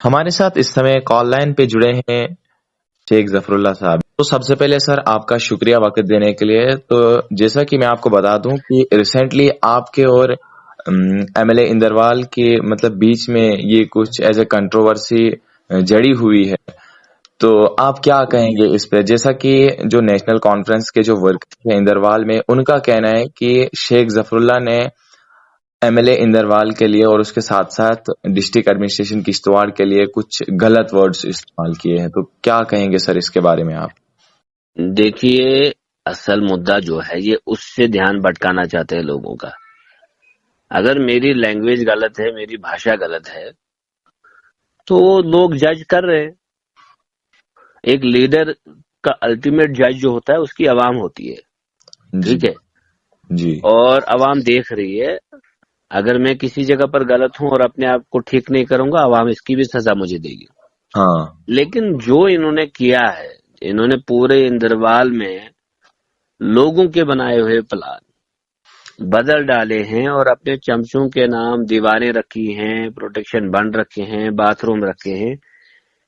ہمارے ساتھ اس سمے کال لائن پہ جڑے ہیں شیخ ظفر اللہ صاحب. تو سب سے پہلے سر آپ کا شکریہ وقت دینے کے لیے. تو جیسا کہ میں آپ کو بتا دوں کہ ریسنٹلی آپ کے اور ایم ایل اے اندروال کے مطلب بیچ میں یہ کچھ ایز اے کنٹروورسی جڑی ہوئی ہے. تو آپ کیا کہیں گے اس پہ؟ جیسا کہ جو نیشنل کانفرنس کے جو ورکر ہیں اندروال میں، ان کا کہنا ہے کہ شیخ ظفر اللہ نے ایم ایل اے اندروال کے لیے اور اس کے ساتھ ساتھ ڈسٹرکٹ ایڈمنسٹریشن کشتواڑ کے لیے کچھ غلط ورڈز استعمال کیے ہیں. تو کیا کہیں گے سر اس کے بارے میں آپ؟ دیکھیے، اصل مدعا جو ہے یہ اس سے دھیان بھٹکانا چاہتے ہیں لوگوں کا. اگر میری لینگویج غلط ہے، میری بھاشا غلط ہے، تو لوگ جج کر رہے ہیں. ایک لیڈر کا الٹیمیٹ جج جو ہوتا ہے اس کی عوام ہوتی ہے، جی ٹھیک ہے؟ جی اور عوام دیکھ رہی ہے. اگر میں کسی جگہ پر غلط ہوں اور اپنے آپ کو ٹھیک نہیں کروں گا، عوام اس کی بھی سزا مجھے دے گی. ہاں لیکن جو انہوں نے کیا ہے، انہوں نے پورے اندروال میں لوگوں کے بنائے ہوئے پلان بدل ڈالے ہیں اور اپنے چمچوں کے نام دیواریں رکھی ہیں، پروٹیکشن بند رکھے ہیں، باتھ روم رکھے ہیں.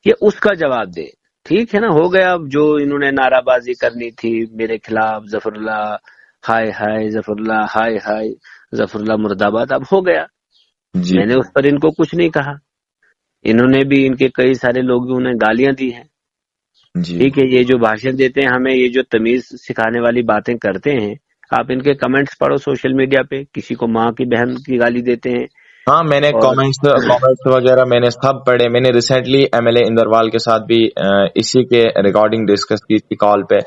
یہ اس کا جواب دے. ٹھیک ہے نا، ہو گیا. اب جو انہوں نے نعرہ بازی کرنی تھی میرے خلاف، ظفر اللہ ہائے ہائے، ظفر اللہ ہائے ہائے، ظفر اللہ مرد آباد، اب ہو گیا. جی میں نے اس پر ان کو کچھ نہیں کہا. انہوں نے بھی، ان کے کئی سارے لوگوں نے گالیاں دی ہیں. جی ٹھیک ہے، یہ جو بھاشن دیتے ہیں ہمیں، یہ جو تمیز سکھانے والی باتیں کرتے ہیں، آپ ان کے کمنٹس پڑھو سوشل میڈیا پہ. کسی کو ماں کی بہن کی گالی دیتے ہیں. ہاں، میں نے اور کامنٹس وغیرہ میں نے سب پڑھے. میں نے ریسنٹلی ایم ایل اے اندروال کے ساتھ بھی اسی کے ریکارڈنگ ڈسکس کی تھی کال پہ.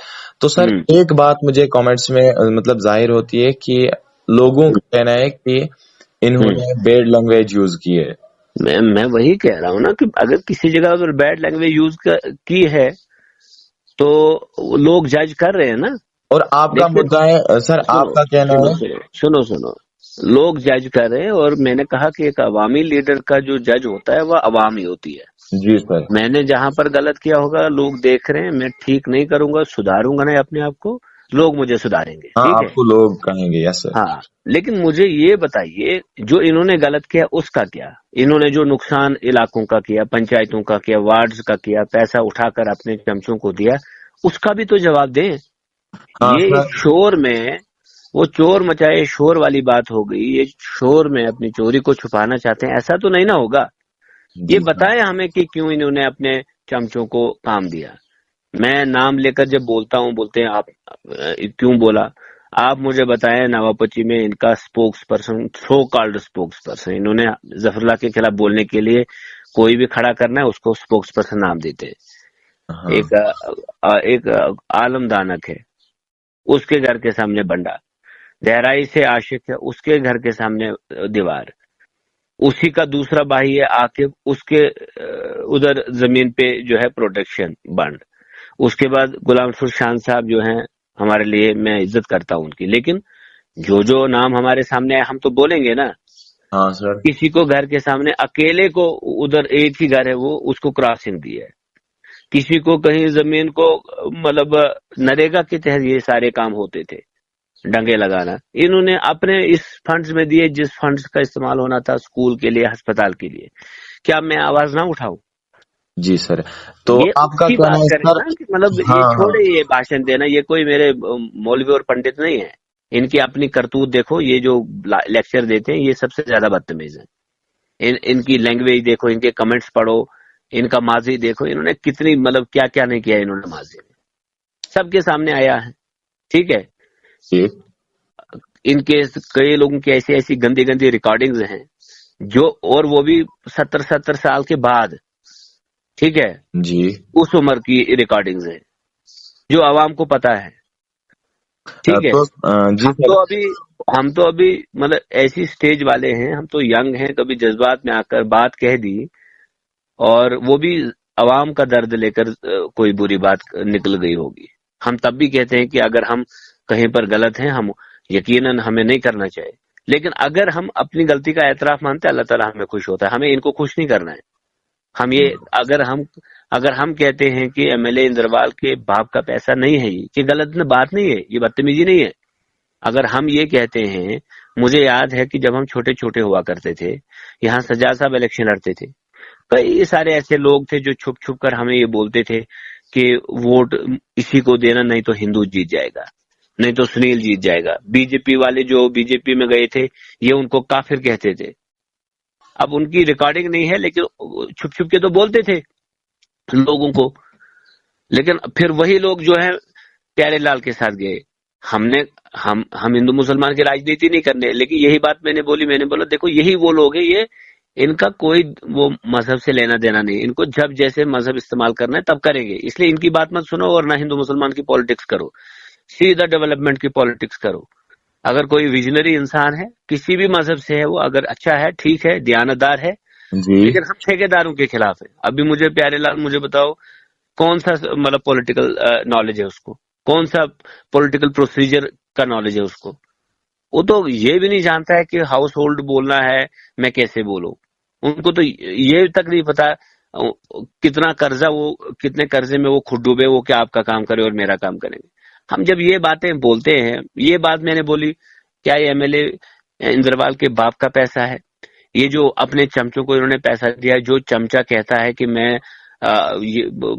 تو سر ایک بات مجھے کامنٹس میں مطلب ظاہر ہوتی ہے کہ لوگوں کا کہنا ہے کہ انہوں نے بیڈ لینگویج یوز کی ہے. میں وہی کہہ رہا ہوں نا کہ اگر کسی جگہ اگر بیڈ لینگویج یوز کی ہے تو لوگ جج کر رہے ہیں نا. اور آپ کا لیکن مدعا ہے سر، سنو آپ کا کہنا سنو ہے. سنو سنو لوگ جج کر رہے ہیں، اور میں نے کہا کہ ایک عوامی لیڈر کا جو جج ہوتا ہے وہ عوام ہی ہوتی ہے. جی سر. میں نے جہاں پر غلط کیا ہوگا لوگ دیکھ رہے ہیں، میں ٹھیک نہیں کروں گا، سدھاروں گا نہیں اپنے آپ کو، لوگ مجھے سدھاریں گے. ہاں، ٹھیک ہے، آپ کو لوگ کہیں گے. یس سر. ہاں. لیکن مجھے یہ بتائیے، جو انہوں نے غلط کیا اس کا کیا؟ انہوں نے جو نقصان علاقوں کا کیا، پنچایتوں کا کیا، وارڈز کا کیا، پیسہ اٹھا کر اپنے چمچوں کو دیا، اس کا بھی تو جواب دیں. ہاں یہ سر. شور میں، وہ چور مچائے شور والی بات ہو گئی. یہ شور میں اپنی چوری کو چھپانا چاہتے ہیں، ایسا تو نہیں نہ ہوگا. یہ جی سر. بتائیں ہمیں کہ کیوں انہوں نے اپنے چمچوں کو کام دیا. میں نام لے کر جب بولتا ہوں، بولتے ہیں آپ کیوں بولا. آپ مجھے بتائیں نواپچی میں ان کا spokes person, so called spokes person, انہوں نے ظفر اللہ کے خلاف بولنے کے لیے کوئی بھی کھڑا کرنا ہے اس کو سپوکس پرسن نام دیتے ہیں. ہاں ایک عالم دانک ہے، اس کے گھر کے سامنے بنڈا. گہرائی سے عاشق ہے، اس کے گھر کے سامنے دیوار. اسی کا دوسرا بھائی ہے عاقب، اس کے ادھر زمین پہ جو ہے پروٹیکشن بند. اس کے بعد غلام فرد شان صاحب جو ہیں ہمارے لیے، میں عزت کرتا ہوں ان کی، لیکن جو نام ہمارے سامنے آئے ہم تو بولیں گے نا. ہاں سر. کسی کو گھر کے سامنے اکیلے کو، ادھر ایک ہی گھر ہے وہ، اس کو کراسنگ دی ہے. کسی کو کہیں زمین کو، مطلب نریگا کے تحت یہ سارے کام ہوتے تھے، ڈنگے لگانا. انہوں نے اپنے اس فنڈز میں دیے جس فنڈز کا استعمال ہونا تھا اسکول کے لیے، ہسپتال کے لیے. کیا میں آواز نہ اٹھاؤں؟ جی سر. تو یہ آپ اس کا کی کہنا بات ہے کریں سر. نا کہ مطلب یہ ہاں ہاں. چھوڑے یہ بھاشن دینا. یہ کوئی میرے مولوی اور پنڈت نہیں ہے. ان کی اپنی کرتوت دیکھو، یہ جو لیکچر دیتے ہیں یہ سب سے زیادہ بدتمیز ہیں. ان کی لینگویج دیکھو، ان کے کمنٹس پڑھو، ان کا ماضی دیکھو، انہوں نے کتنی مطلب کیا کیا نہیں کیا انہوں نے ماضی میں، سب کے سامنے آیا ہے. ٹھیک ہے، جی ان کے کئی لوگوں کی ایسی ایسی گندی گندی ریکارڈنگز ہیں جو، اور وہ بھی 70 سال کے بعد. ٹھیک ہے، جی. اس عمر کی ریکارڈنگز ہیں جو عوام کو پتا ہے. ٹھیک ہے، تو جی ہم سر. تو ابھی مطلب ایسی سٹیج والے ہیں، ہم تو ینگ ہیں. کبھی جذبات میں آ کر بات کہہ دی، اور وہ بھی عوام کا درد لے کر کوئی بری بات نکل گئی ہوگی. ہم تب بھی کہتے ہیں کہ اگر ہم کہیں پر غلط ہیں، ہم یقیناً ہمیں نہیں کرنا چاہیے. لیکن اگر ہم اپنی غلطی کا اعتراف مانتے ہیں، اللہ تعالیٰ ہمیں خوش ہوتا ہے. ہمیں ان کو خوش نہیں کرنا ہے. ہم یہ اگر ہم کہتے ہیں کہ ایم ایل اے اندروال کے باپ کا پیسہ نہیں ہے، یہ غلط بات نہیں ہے، یہ بدتمیزی نہیں ہے. اگر ہم یہ کہتے ہیں، مجھے یاد ہے کہ جب ہم چھوٹے چھوٹے ہوا کرتے تھے، یہاں سجاد صاحب الیکشن لڑتے تھے کئی سارے ایسے لوگ تھے جو چھپ چھپ کر ہمیں یہ بولتے تھے کہ ووٹ اسی کو دینا، نہیں تو ہندو جیت جائے گا، نہیں تو سنیل جیت جائے گا. بی جے پی والے جو بی جے پی میں گئے تھے یہ ان کو کافر کہتے تھے. اب ان کی ریکارڈنگ نہیں ہے لیکن چھپ چھپ کے تو بولتے تھے لوگوں کو. لیکن پھر وہی لوگ جو ہے پیارے لال کے ساتھ گئے. ہم ہندو مسلمان کی راجنیتی نہیں کرنے، لیکن یہی بات میں نے بولا دیکھو یہی وہ لوگ ہیں، یہ ان کا کوئی وہ مذہب سے لینا دینا نہیں، ان کو جب جیسے مذہب استعمال کرنا ہے تب کریں گے، اس لیے ان کی بات مت سنو اور نہ ہندو مسلمان کی پالیٹکس کرو، سیدھا ڈیولپمنٹ کی پالیٹکس کرو. اگر کوئی ویژنری انسان ہے کسی بھی مذہب سے ہے، وہ اگر اچھا ہے ٹھیک ہے دیانتدار ہے، جی لیکن ہم ٹھیکیداروں کے خلاف ہے. ابھی مجھے پیارے لال مجھے بتاؤ کون سا مطلب پولیٹیکل نالج ہے اس کو، کون سا پولیٹیکل پروسیجر کا نالج ہے اس کو؟ وہ تو یہ بھی نہیں جانتا ہے کہ ہاؤس ہولڈ بولنا ہے میں کیسے بولوں. ان کو تو یہ تک نہیں پتا کتنا قرضہ وہ کتنے قرضے میں وہ خود ڈوبے، وہ کیا آپ کا کام کرے اور میرا کام کریں گے. ہم جب یہ باتیں بولتے ہیں، یہ بات میں نے بولی کیا یہ ایم ایل اے اندروال کے باپ کا پیسہ ہے؟ یہ جو اپنے چمچوں کو انہوں نے پیسہ دیا، جو چمچا کہتا ہے کہ میں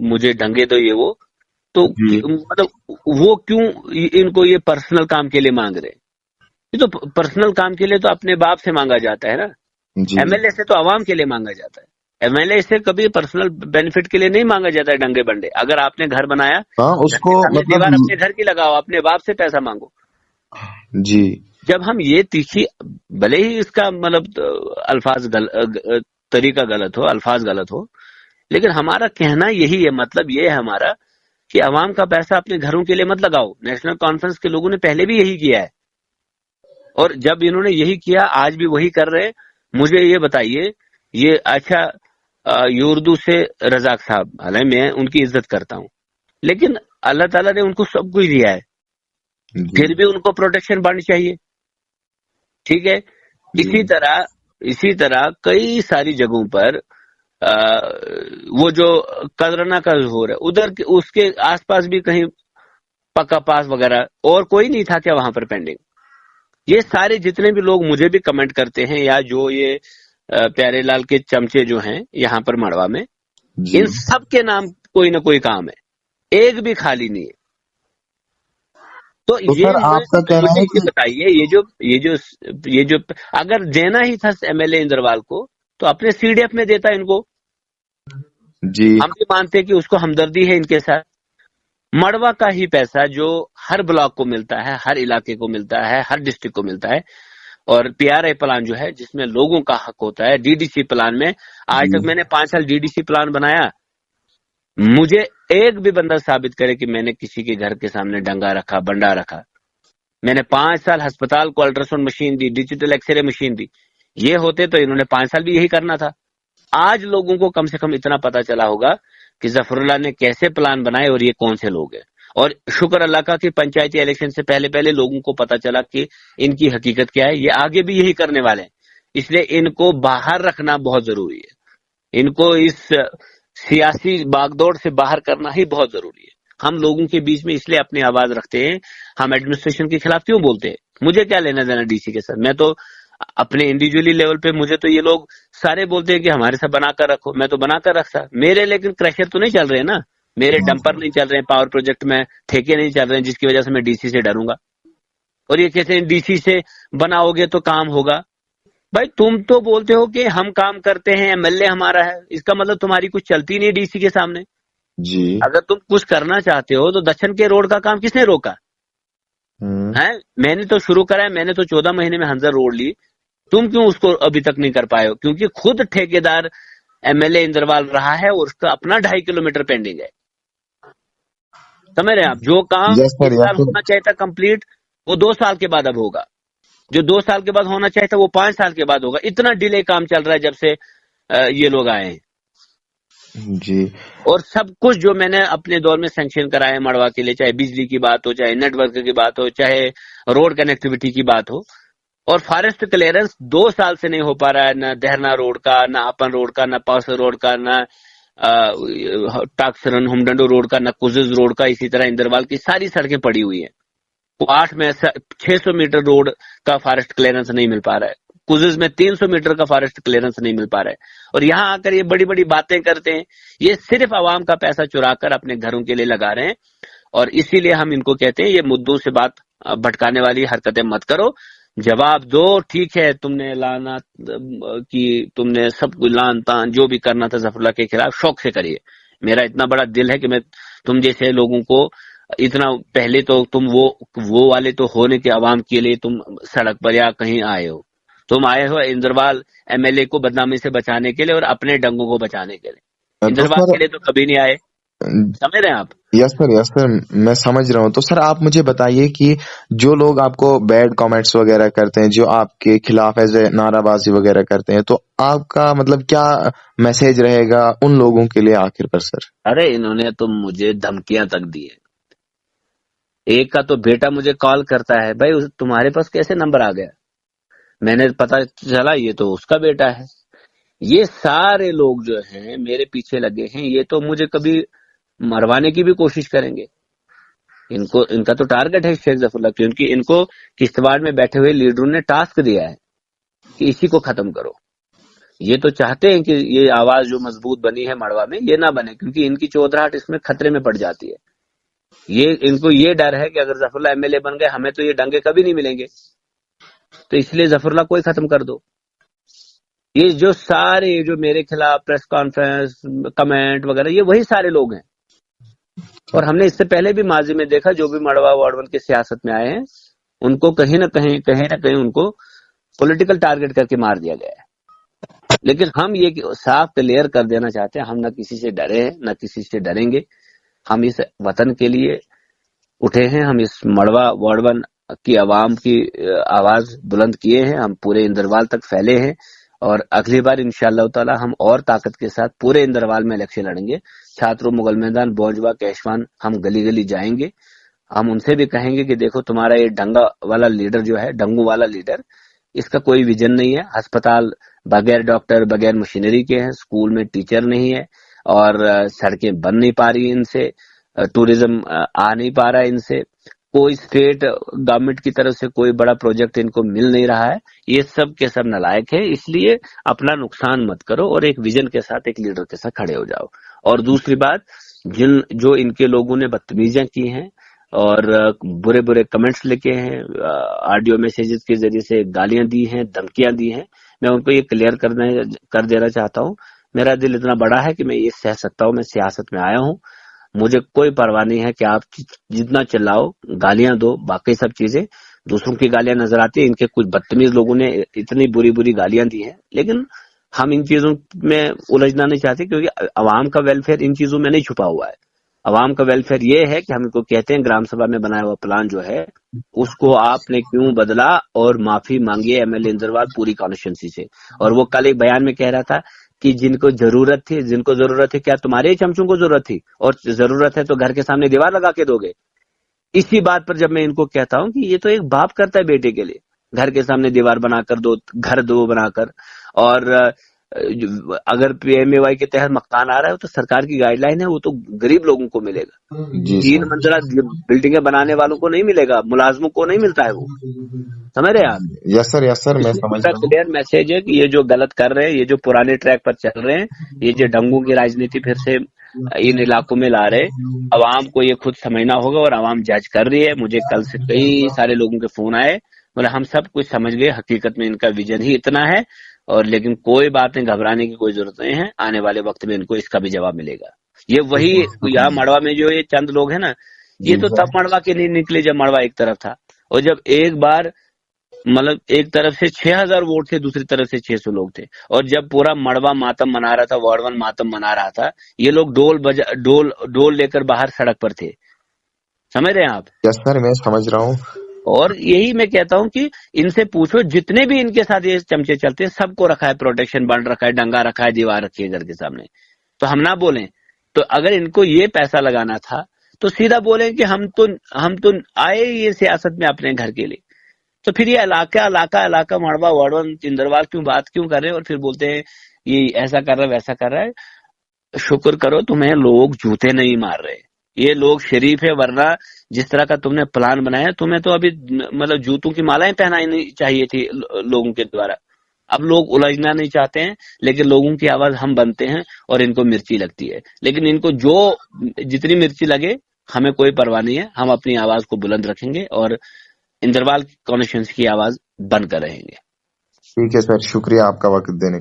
مجھے ڈنگے دو یہ وہ، تو جی مطلب وہ کیوں ان کو یہ پرسنل کام کے لیے مانگ رہے؟ یہ تو پرسنل کام کے لیے تو اپنے باپ سے مانگا جاتا ہے نا، جی ایم ایل اے سے تو عوام کے لیے مانگا جاتا ہے. ایم ایل اے سے کبھی پرسنل بینیفٹ کے لیے نہیں مانگا جاتا ہے ڈنگے بنڈے. اگر آپ نے گھر بنایا، ہاں اس گھر کو کے سامنے مطلب دیوار اپنے گھر کی لگاؤ، اپنے باپ سے پیسہ مانگو. جی جب ہم یہ تیکھی، بھلے ہی اس کا مطلب الفاظ طریقہ غلط ہو، الفاظ غلط ہو، لیکن ہمارا کہنا یہی ہے، مطلب یہ ہے ہمارا کہ عوام کا پیسہ اپنے گھروں کے لیے مت لگاؤ. نیشنل کانفرنس کے لوگوں نے پہلے بھی یہی کیا ہے، اور جب انہوں نے یہی کیا آج بھی وہی کر رہے. مجھے یہ بتائیے، یہ اچھا یہ اردو سے رزاق صاحب، حالانکہ میں ان کی عزت کرتا ہوں، لیکن اللہ تعالیٰ نے ان کو سب کچھ دیا ہے، جی پھر بھی ان کو پروٹیکشن بڑھنی چاہیے. ٹھیک ہے. جی اسی طرح کئی ساری جگہوں پر وہ جو قدرنا کا ظہور ہے ادھر اس کے آس پاس بھی کہیں پکا پاس وغیرہ اور کوئی نہیں تھا کیا وہاں پر پینڈنگ؟ یہ سارے جتنے بھی لوگ مجھے بھی کمنٹ کرتے ہیں یا جو یہ پیارے لال کے چمچے جو ہیں یہاں پر مڑوا میں، جی ان سب کے نام کوئی نہ کوئی کام ہے، ایک بھی خالی نہیں ہے. تو سر آپ کا کہنا مجھے ہے یہ کہ بتائیے، یہ جو اگر دینا ہی تھا ایم ایل اے اندروال کو تو اپنے سی ڈی ایف میں دیتا ان کو. جی ہم بھی مانتے کہ اس کو ہمدردی ہے ان کے ساتھ. مڑوا کا ہی پیسہ جو ہر بلاک کو ملتا ہے، ہر علاقے کو ملتا ہے، ہر ڈسٹرکٹ کو ملتا ہے، اور پی آر آئی پلان جو ہے جس میں لوگوں کا حق ہوتا ہے، ڈی ڈی سی پلان میں آج جی تک میں نے 5 سال ڈی ڈی سی پلان بنایا، مجھے ایک بھی بندہ ثابت کرے کہ میں نے کسی کے گھر کے سامنے ڈنگا رکھا، بنڈا رکھا. میں نے 5 سال ہسپتال کو الٹراساؤنڈ مشین دی، ڈیجیٹل ایکس رے مشین دی. یہ ہوتے تو انہوں نے 5 سال بھی یہی کرنا تھا. آج لوگوں کو کم سے کم اتنا پتا چلا ہوگا کہ ظفر اللہ نے کیسے پلان بنائے اور یہ کون سے لوگ ہیں. اور شکر اللہ کا کہ پنچایتی الیکشن سے پہلے لوگوں کو پتا چلا کہ ان کی حقیقت کیا ہے. یہ آگے بھی یہی کرنے والے ہیں، اس لیے ان کو باہر رکھنا بہت ضروری ہے. ان کو اس سیاسی باغ دوڑ سے باہر کرنا ہی بہت ضروری ہے. ہم لوگوں کے بیچ میں اس لیے اپنی آواز رکھتے ہیں. ہم ایڈمنسٹریشن کے خلاف کیوں بولتے ہیں؟ مجھے کیا لینا دینا ڈی سی کے ساتھ؟ میں تو اپنے انڈیویجولی لیول پہ مجھے تو یہ لوگ سارے بولتے ہیں کہ ہمارے ساتھ بنا کر رکھو، میں تو بنا کر رکھتا میرے، لیکن کریشر تو نہیں چل رہے نا، میرے ڈمپر نہیں چل رہے ہیں، پاور پروجیکٹ میں ٹھیکے نہیں چل رہے ہیں، جس کی وجہ سے میں ڈی سی سے ڈروں گا. اور یہ کہتے ہیں ڈی سی سے بناؤ گے تو کام ہوگا. بھائی تم تو بولتے ہو کہ ہم کام کرتے ہیں، ایم ایل اے ہمارا ہے، اس کا مطلب تمہاری کچھ چلتی نہیں ڈی سی کے سامنے. جی اگر تم کچھ کرنا چاہتے ہو تو دچن کے روڈ کا کام کس نے روکا ہے؟ میں نے تو شروع کرا ہے، میں نے تو 14 مہینے میں ہنزر روڈ لی. تم کیوں اس کو ابھی تک نہیں کر پائے ہو؟ کیونکہ خود ٹھیکیدار ایم ایل اے اندروال رہا ہے اور اس کا اپنا 2.5 کلومیٹر پینڈنگ ہے. سمجھ رہے ہیں آپ؟ جو کام یس سر اس یس سال سر ہونا چاہیے تھا کمپلیٹ، وہ 2 سال کے بعد اب ہوگا. جو 2 سال کے بعد ہونا چاہیے تھا وہ 5 سال کے بعد ہوگا. اتنا ڈیلے کام چل رہا ہے جب سے یہ لوگ آئے ہیں. جی اور سب کچھ جو میں نے اپنے دور میں سینکشن کرایا ہے مڑوا کے لیے، چاہے بجلی کی بات ہو، چاہے نیٹ ورک کی بات ہو، چاہے روڈ کنیکٹیویٹی کی بات ہو، اور فارسٹ کلیئرنس 2 سال سے نہیں ہو پا رہا ہے، نہ دہرنا روڈ کا، نہ اپن روڈ کا، نہ پاسر روڈ کا، نہ ٹاکسرن ہومڈنڈو روڈ کا، نہ کزز روڈ کا. اسی طرح اندروال کی ساری سڑکیں پڑی ہوئی ہیں. 8 میں 600 میٹر روڈ کا فارسٹ کلیئرنس نہیں مل پا رہا ہے. کزز میں 300 میٹر کا فارسٹ کلیئرنس نہیں مل پا رہا ہے. اور یہاں آ کر یہ بڑی بڑی باتیں کرتے ہیں. یہ صرف عوام کا پیسہ چرا کر اپنے گھروں کے لیے لگا رہے ہیں، اور اسی لیے ہم ان کو کہتے ہیں یہ مدعوں سے بات بھٹکانے والی حرکتیں مت کرو، جواب دو. ٹھیک ہے تم نے اعلانات کی، تم نے سب کچھ لان تان جو بھی کرنا تھا ظفر اللہ کے خلاف شوق سے کریے. میرا اتنا بڑا دل ہے کہ میں تم جیسے لوگوں کو اتنا پہلے تو تم وہ والے تو ہونے کے عوام کے لیے تم سڑک پر یا کہیں آئے ہو. تم آئے ہو اندروال ایم ایل اے کو بدنامی سے بچانے کے لیے اور اپنے ڈنگوں کو بچانے کے لیے. تو اندروال سر کے لیے تو کبھی نہیں آئے. سمجھ رہے ہیں آپ؟ یس سر میں سمجھ رہا ہوں. تو سر آپ مجھے بتائیے کہ جو لوگ آپ کو بیڈ کامنٹس وغیرہ کرتے ہیں، جو آپ کے خلاف ایز اے نعرہ بازی وغیرہ کرتے ہیں، تو آپ کا مطلب کیا میسج رہے گا ان لوگوں کے لیے آخر پر سر؟ ارے انہوں نے تو مجھے دھمکیاں تک دی ہیں. ایک کا تو بیٹا مجھے کال کرتا ہے، بھائی تمہارے پاس کیسے نمبر آ گیا؟ میں نے پتا چلا یہ تو اس کا بیٹا ہے. یہ سارے لوگ جو ہیں میرے پیچھے لگے ہیں، یہ تو مجھے کبھی مروانے کی بھی کوشش کریں گے. ان کا تو ٹارگٹ ہے شیخ ظفر اللہ، کیونکہ ان کو کشتواڑ میں بیٹھے ہوئے لیڈروں نے ٹاسک دیا ہے کہ اسی کو ختم کرو. یہ تو چاہتے ہیں کہ یہ آواز جو مضبوط بنی ہے مڑوا میں یہ نہ بنے، کیونکہ ان کی چودراہٹ اس میں خطرے میں پڑ جاتی ہے. ان کو یہ ڈر ہے کہ اگر ظفر اللہ ایم ایل اے بن گئے ہمیں تو یہ ڈنگے کبھی نہیں ملیں گے، تو اس لیے ظفر اللہ کو ہی ختم کر دو. یہ جو سارے جو میرے خلاف پریس کانفرنس کمنٹ وغیرہ یہ وہی سارے لوگ ہیں. اور ہم نے اس سے پہلے بھی ماضی میں دیکھا جو بھی مڑوا وارڈ 1 کی سیاست میں آئے ہیں ان کو کہیں نہ کہیں ان کو پولیٹیکل ٹارگٹ کر کے مار دیا گیا ہے. لیکن ہم یہ صاف کلیئر کر دینا چاہتے ہیں، ہم نہ کسی سے ڈرے ہیں نہ کسی سے ڈریں گے. ہم اس وطن کے لیے اٹھے ہیں، ہم اس مڑوا وارڈ 1 کی عوام کی آواز بلند کیے ہیں، ہم پورے اندروال تک پھیلے ہیں. اور اگلی بار انشاءاللہ تعالی ہم اور طاقت کے ساتھ پورے اندروال میں الیکشن لڑیں گے. چھاتروں مغل میدان بوجوا کیشوان ہم گلی گلی جائیں گے. ہم ان سے بھی کہیں گے کہ دیکھو تمہارا یہ ڈنگا والا لیڈر جو ہے، ڈنگو والا لیڈر، اس کا کوئی ویژن نہیں ہے. ہسپتال بغیر ڈاکٹر بغیر مشینری کے ہیں، اسکول میں ٹیچر نہیں ہے، اور سڑکیں بن نہیں پا رہی ان سے، ٹوریزم آ نہیں پا رہا ہے ان سے، کوئی اسٹیٹ گورنمنٹ کی طرف سے کوئی بڑا پروجیکٹ ان کو مل نہیں رہا ہے. یہ سب کے سب نالائق ہے. اس لیے اپنا نقصان مت کرو اور ایک ویژن کے ساتھ ایک لیڈر کے ساتھ کھڑے ہو جاؤ. اور دوسری بات، جو ان کے لوگوں نے بدتمیزیاں کی ہیں اور برے برے کمنٹس لکھے ہیں، آڈیو میسیجز کے ذریعے سے گالیاں دی ہیں، دھمکیاں دی ہیں، میں ان کو یہ کلیئر کر دینا چاہتا ہوں. میرا دل اتنا بڑا ہے کہ میں یہ سہ سکتا ہوں. میں سیاست میں آیا ہوں، مجھے کوئی پرواہ نہیں ہے کہ آپ جتنا چلاؤ، گالیاں دو، باقی سب چیزیں دوسروں کی گالیاں نظر آتی ہیں. ان کے کچھ بدتمیز لوگوں نے اتنی بری بری گالیاں دی ہیں، لیکن ہم ان چیزوں میں الجھنا نہیں چاہتے، کیونکہ عوام کا ویلفیئر ان چیزوں میں نہیں چھپا ہوا ہے. عوام کا ویلفیئر یہ ہے کہ ہم ان کو کہتے ہیں گرام سبھا میں بنایا ہوا پلان جو ہے اس کو آپ نے کیوں بدلا، اور معافی مانگیے ایم ایل اے اندروال پوری کانسٹیچوئنسی سے. اور وہ کل ایک بیان میں کہہ رہا تھا کہ جن کو ضرورت تھی کیا تمہارے چمچوں کو ضرورت تھی، اور ضرورت ہے تو گھر کے سامنے دیوار لگا کے دو گے. اسی بات پر جب میں ان کو کہتا ہوں کہ یہ تو ایک باپ کرتا ہے بیٹے کے لیے، گھر کے سامنے دیوار بنا کر دو، گھر دو بنا کر. اور اگر پی ایم اے وائی کے تحت مکان آ رہا ہے تو سرکار کی گائیڈ لائن ہے، وہ تو غریب لوگوں کو ملے گا. 3 منزلہ بلڈنگیں بنانے والوں کو نہیں ملے گا، ملازموں کو نہیں ملتا ہے. وہ سمجھ رہے ہیں آپ؟ یس سر میں سمجھ رہا ہوں. کلیئر میسج ہے کہ یہ جو غلط کر رہے ہیں، یہ جو پرانے ٹریک پر چل رہے ہیں، یہ جو ڈنگوں کی راجنیتی پھر سے ان علاقوں میں لا رہے، عوام کو یہ خود سمجھنا ہوگا اور عوام جج کر رہی ہے. مجھے کل سے کئی سارے لوگوں کے فون آئے، بولے ہم سب کچھ سمجھ گئے، حقیقت میں ان کا ویژن ہی اتنا ہے، اور لیکن کوئی بات نہیں، گھبرانے کی کوئی ضرورت نہیں ہے، آنے والے وقت میں ان کو اس کا بھی جواب ملے گا. یہ وہی یہاں مڑوا میں جو یہ چند لوگ ہیں نا، یہ تو تب مڑوا کے نہیں نکلے جب مڑوا ایک طرف تھا، اور جب ایک بار مطلب ایک طرف سے 6000 ووٹ تھے، دوسری طرف سے 600 لوگ تھے، اور جب پورا مڑوا ماتم منا رہا تھا، وارڈ 1 ماتم منا رہا تھا، یہ لوگ ڈول لے کر باہر سڑک پر تھے. سمجھ رہے ہیں آپ؟ یس سر میں سمجھ رہا ہوں. اور یہی میں کہتا ہوں کہ ان سے پوچھو، جتنے بھی ان کے ساتھ یہ چمچے چلتے ہیں سب کو رکھا ہے، پروٹیکشن بن رکھا ہے، ڈنگا رکھا ہے، دیوار رکھی ہے گھر کے سامنے. تو ہم نہ بولیں. تو اگر ان کو یہ پیسہ لگانا تھا تو سیدھا بولیں کہ ہم تو آئے یہ سیاست میں اپنے گھر کے لیے. تو پھر یہ علاقہ مڑوا وارڈ 1 چندروال بات کیوں کر رہے ہیں، اور پھر بولتے ہیں یہ ایسا کر رہا ہے ویسا کر رہا ہے. شکر کرو تمہیں لوگ جوتے نہیں مار رہے، یہ لوگ شریف ہے، ورنہ جس طرح کا تم نے پلان بنایا تمہیں تو ابھی مطلب جوتوں کی مالائیں پہنانی چاہیے تھی لوگوں کے دوارا. اب لوگ الجھنا نہیں چاہتے ہیں، لیکن لوگوں کی آواز ہم بنتے ہیں اور ان کو مرچی لگتی ہے، لیکن ان کو جتنی مرچی لگے ہمیں کوئی پرواہ نہیں ہے، ہم اپنی آواز کو بلند رکھیں گے اور اندربال کانسٹیچوئنسی کی آواز بن کر رہیں گے۔ ٹھیک ہے سر، شکریہ آپ کا وقت دینے